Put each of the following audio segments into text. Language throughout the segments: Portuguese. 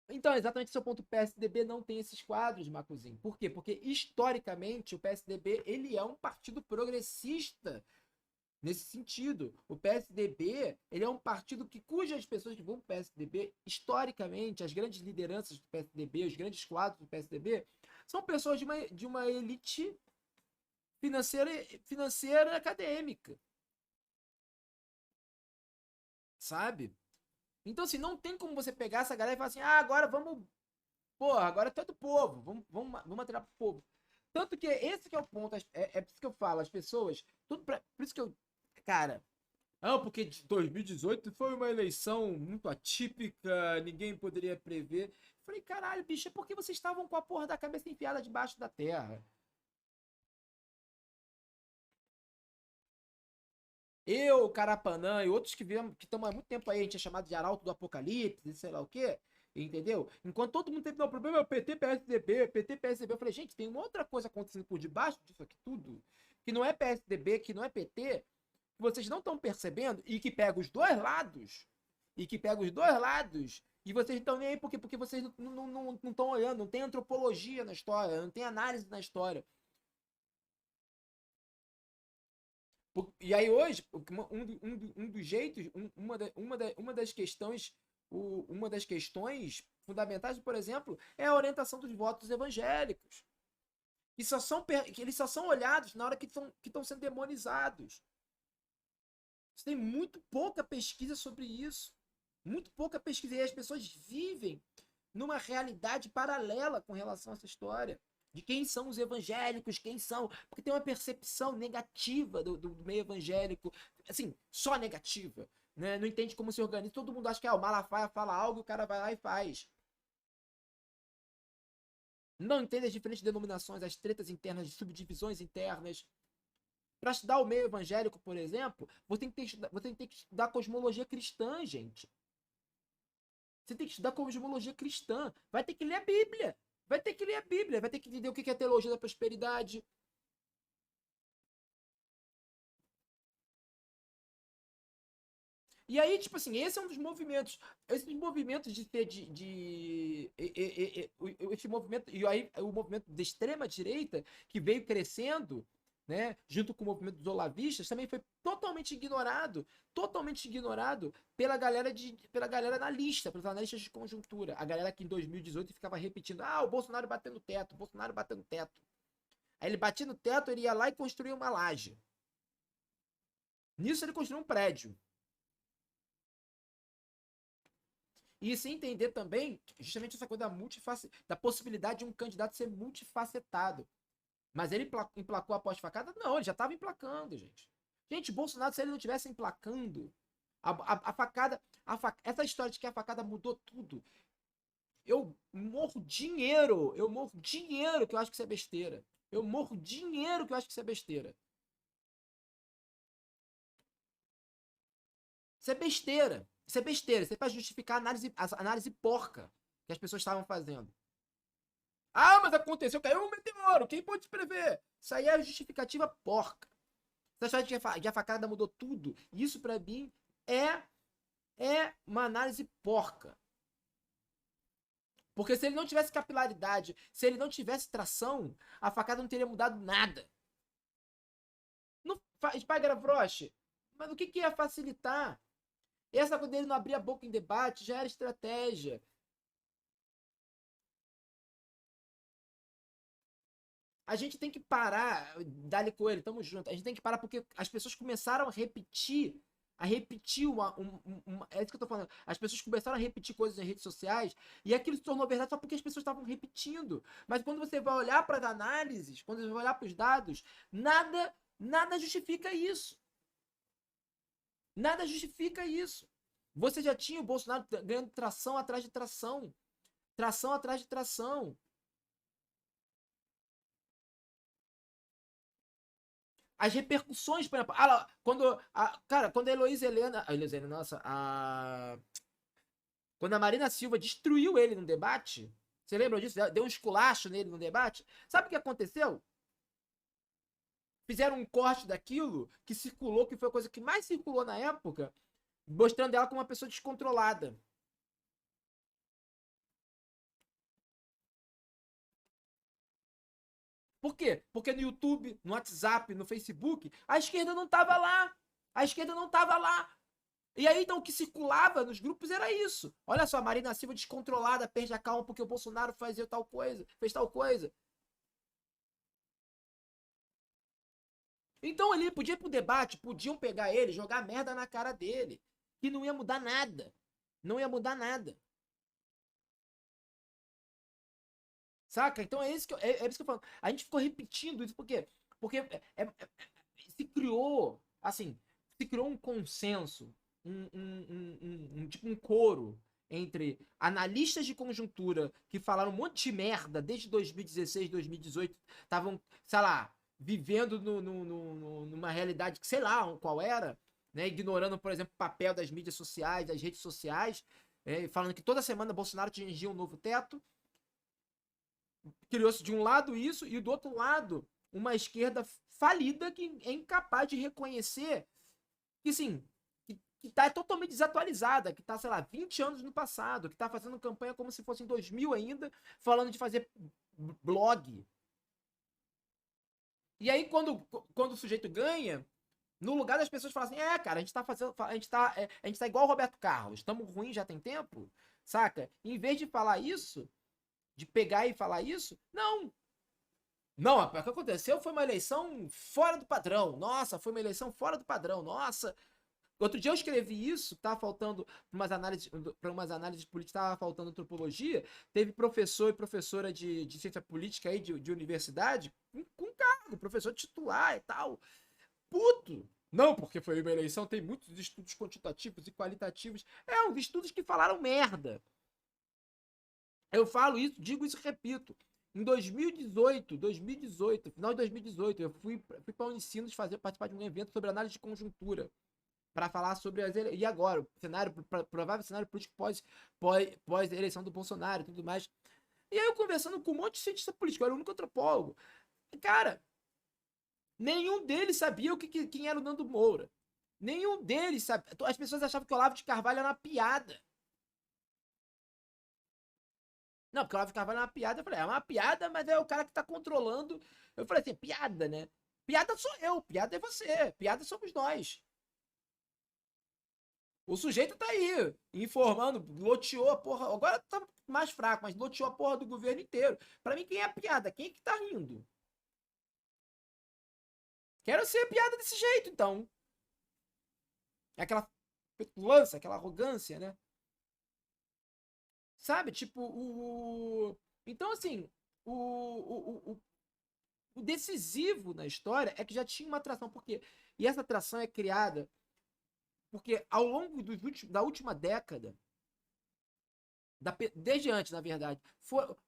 Então, exatamente esse é o ponto. O PSDB não tem esses quadros, Marcozinho. Por quê? Porque, historicamente, o PSDB ele é um partido progressista nesse sentido. O PSDB ele é um partido que cujas pessoas que vão para o PSDB, historicamente, as grandes lideranças do PSDB, os grandes quadros do PSDB, são pessoas de uma elite financeira acadêmica, sabe? Então, assim, não tem como você pegar essa galera e falar assim, ah, agora vamos, porra, agora é do povo, vamos atirar pro povo. Tanto que esse que é o ponto, é por isso que eu falo, as pessoas, por isso que eu, cara, ah, porque de 2018 foi uma eleição muito atípica, ninguém poderia prever. Falei, caralho, bicho, é porque vocês estavam com a porra da cabeça enfiada debaixo da terra. Eu, Carapanã e outros que vieram, que estão há muito tempo aí, a gente é chamado de Arauto do Apocalipse, sei lá o quê, entendeu? Enquanto todo mundo teve, não, o problema é o PT, PSDB, PT, PSDB. Eu falei, gente, tem uma outra coisa acontecendo por debaixo disso aqui tudo, que não é PSDB, que não é PT, que vocês não estão percebendo e que pega os dois lados, e vocês estão nem aí porque vocês não estão olhando, não tem antropologia na história, não tem análise na história. E aí hoje, um dos jeitos, uma das questões fundamentais, por exemplo, é a orientação dos votos evangélicos. Que eles só são olhados na hora que estão sendo demonizados. Você tem muito pouca pesquisa sobre isso. Muito pouca pesquisa. E as pessoas vivem numa realidade paralela com relação a essa história. De quem são os evangélicos, quem são. Porque tem uma percepção negativa do meio evangélico. Assim, só negativa. Né? Não entende como se organiza. Todo mundo acha que o Malafaia fala algo, o cara vai lá e faz. Não entende as diferentes denominações, as tretas internas, as subdivisões internas. Para estudar o meio evangélico, por exemplo, você tem que estudar cosmologia cristã, gente. Você tem que estudar cosmologia cristã. Vai ter que ler a Bíblia. Vai ter que ler a Bíblia. Vai ter que entender o que é teologia da prosperidade. E aí, tipo assim, esse é um dos movimentos. Esses movimentos de ser esse movimento. E aí, o movimento da extrema-direita, que veio crescendo, né, junto com o movimento dos olavistas, também foi totalmente ignorado pela galera analista, pelos analistas de conjuntura. A galera que em 2018 ficava repetindo: ah, o Bolsonaro bateu no teto, o Bolsonaro bateu no teto. Aí ele batia no teto, ele ia lá e construía uma laje. Nisso ele construiu um prédio. E se entender também justamente essa coisa da possibilidade de um candidato ser multifacetado. Mas ele emplacou a pós-facada? Não, ele já estava emplacando, gente. Gente, Bolsonaro, se ele não tivesse emplacando, a facada. Essa história de que a facada mudou tudo. Eu morro dinheiro que eu acho que isso é besteira. Eu morro dinheiro que eu acho que isso é besteira. Isso é besteira. Isso é besteira. Isso é pra justificar a análise porca que as pessoas estavam fazendo. Ah, mas aconteceu, caiu um meteoro. Quem pode prever? Isso aí é justificativa porca. Você acha que a facada mudou tudo? Isso pra mim é, é uma análise porca. Porque se ele não tivesse capilaridade, se ele não tivesse tração, a facada não teria mudado nada. Não faz Frost, mas o que ia facilitar? Essa coisa dele não abrir a boca em debate já era estratégia. A gente tem que parar, Dali Coelho, tamo junto. A gente tem que parar porque as pessoas começaram a repetir é isso que eu tô falando. As pessoas começaram a repetir coisas em redes sociais e aquilo se tornou verdade só porque as pessoas estavam repetindo. Mas quando você vai olhar para as análises, quando você vai olhar para os dados, nada justifica isso. Nada justifica isso. Você já tinha o Bolsonaro ganhando tração atrás de tração. Tração atrás de tração. As repercussões, por exemplo, quando a Heloísa Helena, nossa, quando a Marina Silva destruiu ele no debate, você lembra disso? Deu um esculacho nele no debate. Sabe o que aconteceu? Fizeram um corte daquilo que circulou, que foi a coisa que mais circulou na época, mostrando ela como uma pessoa descontrolada. Por quê? Porque no YouTube, no WhatsApp, no Facebook, a esquerda não estava lá. A esquerda não estava lá. E aí, então, o que circulava nos grupos era isso. Olha só, a Marina Silva descontrolada, perde a calma porque o Bolsonaro fazia tal coisa, fez tal coisa. Então, ali, podia ir pro debate, podiam pegar ele, jogar merda na cara dele. Que não ia mudar nada. Não ia mudar nada. Saca? Então é isso que é isso que eu falo. A gente ficou repetindo isso, por quê? Porque se criou, assim, se criou um consenso, tipo um coro entre analistas de conjuntura que falaram um monte de merda desde 2016, 2018, estavam, sei lá, vivendo numa realidade que sei lá qual era, né? Ignorando, por exemplo, o papel das mídias sociais, das redes sociais, falando que toda semana Bolsonaro atingia um novo teto. Criou-se de um lado isso e do outro lado uma esquerda falida que é incapaz de reconhecer que, sim, que tá totalmente desatualizada, que tá, sei lá, 20 anos no passado, que tá fazendo campanha como se fosse em 2000 ainda, falando de fazer blog. E aí, quando o sujeito ganha, no lugar das pessoas falarem assim, cara, a gente tá fazendo, a gente tá igual o Roberto Carlos, estamos ruim já tem tempo, saca? Em vez de falar isso, de pegar e falar isso, não. Não, o que aconteceu foi uma eleição fora do padrão. Nossa, foi uma eleição fora do padrão. Nossa. Outro dia eu escrevi isso, tá faltando para umas análises políticas, tava faltando antropologia. Teve professor e professora de ciência política aí, de universidade, com cargo, professor titular e tal. Puto! Não, porque foi uma eleição, tem muitos estudos quantitativos e qualitativos. Uns estudos que falaram merda. Eu falo isso, digo isso e repito. Em 2018, final de 2018, eu fui para a Unicinos participar de um evento sobre análise de conjuntura. Para falar sobre e agora, o cenário, provável cenário político pós eleição do Bolsonaro e tudo mais. E aí eu conversando com um monte de cientista político, eu era o único antropólogo. Cara, nenhum deles sabia quem era o Nando Moura. Nenhum deles sabia. As pessoas achavam que o Olavo de Carvalho era uma piada. Não, porque o Olavo de Carvalho é uma piada. Eu falei, é uma piada, mas é o cara que tá controlando. Eu falei assim, piada, né? Piada sou eu, piada é você, piada somos nós. O sujeito tá aí, informando, loteou a porra. Agora tá mais fraco, mas loteou a porra do governo inteiro. Pra mim, quem é a piada? Quem é que tá rindo? Quero ser piada desse jeito, então. É aquela petulância, aquela arrogância, né? Sabe? Tipo, Então, assim, o decisivo na história é que já tinha uma atração. Por quê? E essa atração é criada porque ao longo da última década, desde antes, na verdade,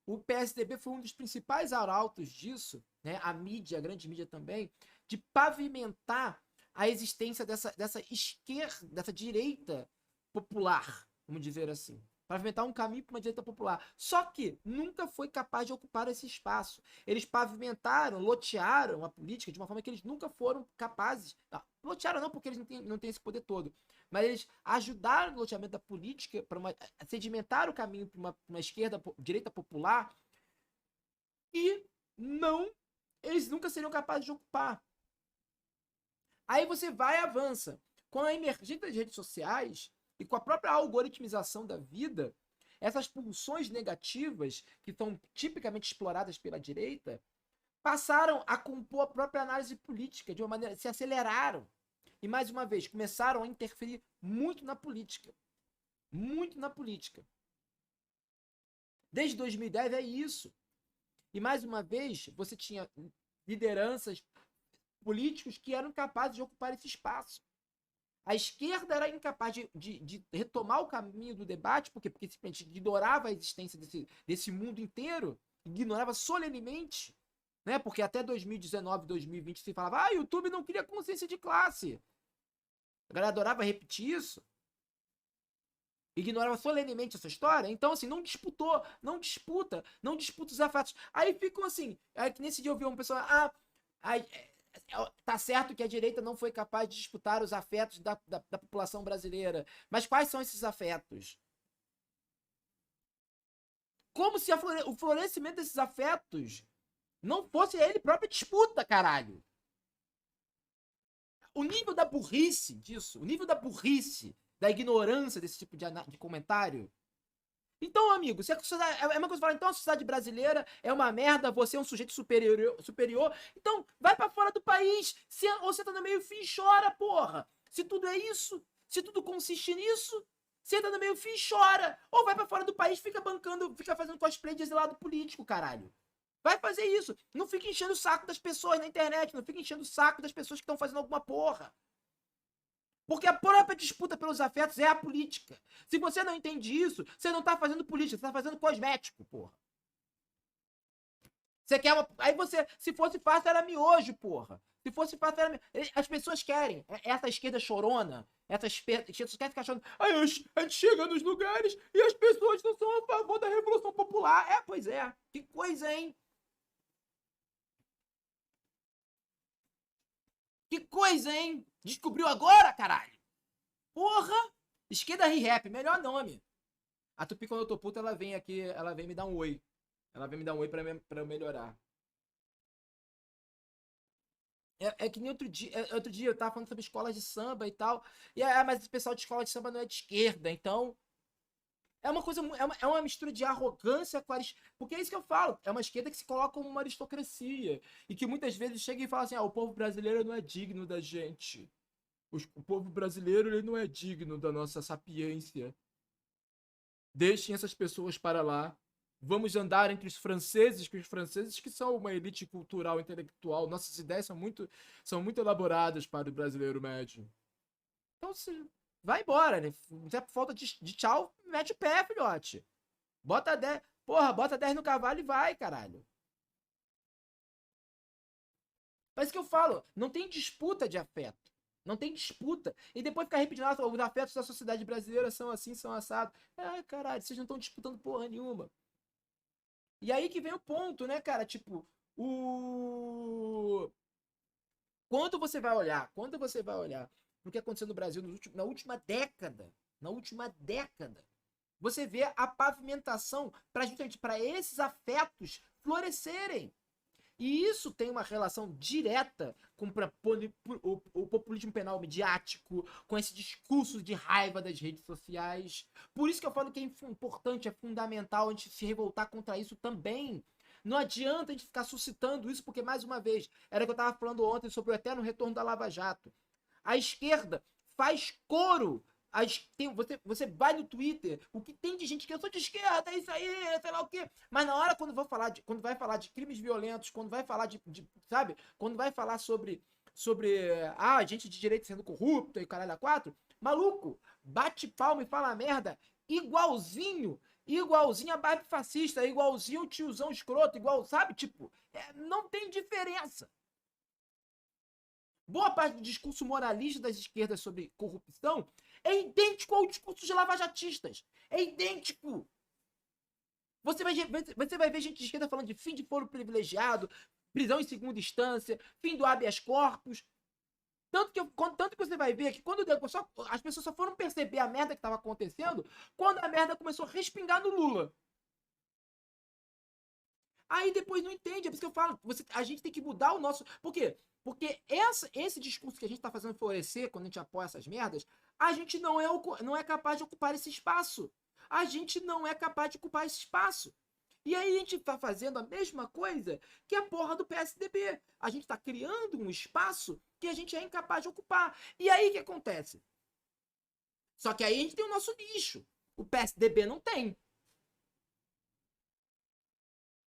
o PSDB foi um dos principais arautos disso, né? A mídia, a grande mídia também, de pavimentar a existência dessa esquerda, dessa direita popular, vamos dizer assim. Pavimentar um caminho para uma direita popular. Só que nunca foi capaz de ocupar esse espaço. Eles pavimentaram, lotearam a política de uma forma que eles nunca foram capazes. Não, lotearam não, porque eles não têm esse poder todo. Mas eles ajudaram no loteamento da política para sedimentar o caminho para uma esquerda, direita popular, e não, eles nunca seriam capazes de ocupar. Aí você vai e avança. Com a emergência das redes sociais e com a própria algoritmização da vida, essas pulsões negativas, que são tipicamente exploradas pela direita, passaram a compor a própria análise política de uma maneira, se aceleraram. E mais uma vez, começaram a interferir muito na política. Muito na política. Desde 2010 é isso. E mais uma vez, você tinha lideranças políticos que eram capazes de ocupar esse espaço. A esquerda era incapaz de retomar o caminho do debate, por quê? Porque simplesmente ignorava a existência desse mundo inteiro, ignorava solenemente, né? Porque até 2019, 2020 se falava, o YouTube não cria consciência de classe. A galera adorava repetir isso. Ignorava solenemente essa história. Então, assim, não disputa os afetos. Aí ficam assim, nesse dia eu vi uma pessoa, tá certo que a direita não foi capaz de disputar os afetos da população brasileira. Mas quais são esses afetos? Como se o florescimento desses afetos Não fosse ele própria disputa, caralho. O nível da burrice disso, o nível da burrice, da ignorância desse tipo de comentário. Então, amigo, se a sociedade, é uma coisa falar, então a sociedade brasileira é uma merda, você é um sujeito superior, então vai pra fora do país, ou você tá no meio fio e chora, porra. Se tudo é isso, se tudo consiste nisso, você tá no meio fio e chora. Ou vai pra fora do país, fica bancando, fica fazendo cosplay de exilado político, caralho. Vai fazer isso. Não fica enchendo o saco das pessoas na internet, não fica enchendo o saco das pessoas que estão fazendo alguma porra. Porque a própria disputa pelos afetos é a política. Se você não entende isso, você não tá fazendo política, você tá fazendo cosmético, porra. Você quer uma... Aí você, se fosse fácil, era miojo, porra. Se fosse fácil, era miojo. As pessoas querem. Essa esquerda chorona, essas esquerdas querem ficar achando. Aí a gente chega nos lugares e as pessoas não são a favor da Revolução Popular. É, pois é. Que coisa, hein? Que coisa, hein? Descobriu agora, caralho? Porra! Esquerda Re-Rap, melhor nome. A Tupi, quando eu tô puta, ela vem aqui, ela vem me dar um oi. Ela vem me dar um oi pra eu melhorar. É que nem outro dia eu tava falando sobre escolas de samba e tal. Mas esse pessoal de escola de samba não é de esquerda, então. É uma coisa. É uma mistura de arrogância com porque é isso que eu falo. É uma esquerda que se coloca como uma aristocracia. E que muitas vezes chega e fala assim: o povo brasileiro não é digno da gente. O povo brasileiro ele não é digno da nossa sapiência. Deixem essas pessoas para lá. Vamos andar entre os franceses, que os franceses que são uma elite cultural, intelectual. Nossas ideias são muito elaboradas para o brasileiro médio. Então, vai embora, né? Se é por falta de tchau, mete o pé, filhote. Bota 10, porra, bota 10 no cavalo e vai, caralho. Mas o que eu falo, não tem disputa de afeto. Não tem disputa. E depois ficar repetindo, os afetos da sociedade brasileira são assim, são assados. Caralho, vocês não estão disputando porra nenhuma. E aí que vem o ponto, né, cara? Tipo, o. Quando você vai olhar pro que aconteceu no Brasil na última década, você vê a pavimentação para justamente para esses afetos florescerem. E isso tem uma relação direta com o populismo penal midiático, com esse discurso de raiva das redes sociais. Por isso que eu falo que é importante, é fundamental a gente se revoltar contra isso também. Não adianta a gente ficar suscitando isso, porque, mais uma vez, era o que eu estava falando ontem sobre o eterno retorno da Lava Jato. A esquerda faz coro. Você vai no Twitter, o que tem de gente que eu sou de esquerda, é isso aí, sei lá o quê. Mas na hora quando vai falar de crimes violentos, quando vai falar sabe? Quando vai falar sobre gente de direita sendo corrupta e caralho a quatro, maluco, bate palma e fala merda igualzinho a Barbie fascista, igualzinho o tiozão escroto, igual, sabe? Tipo, não tem diferença. Boa parte do discurso moralista das esquerdas sobre corrupção é idêntico ao discurso de lavajatistas. É idêntico. Você vai ver gente de esquerda falando de fim de foro privilegiado, prisão em segunda instância, fim do habeas corpus. Tanto que você vai ver que quando as pessoas só foram perceber a merda que estava acontecendo quando a merda começou a respingar no Lula. Aí depois não entende. É por isso que eu falo. A gente tem que mudar o nosso. Por quê? Porque esse discurso que a gente tá fazendo florescer quando a gente apoia essas merdas, a gente não é capaz de ocupar esse espaço. A gente não é capaz de ocupar esse espaço. E aí a gente tá fazendo a mesma coisa que a porra do PSDB. A gente tá criando um espaço que a gente é incapaz de ocupar. E aí o que acontece? Só que aí a gente tem o nosso nicho. O PSDB não tem.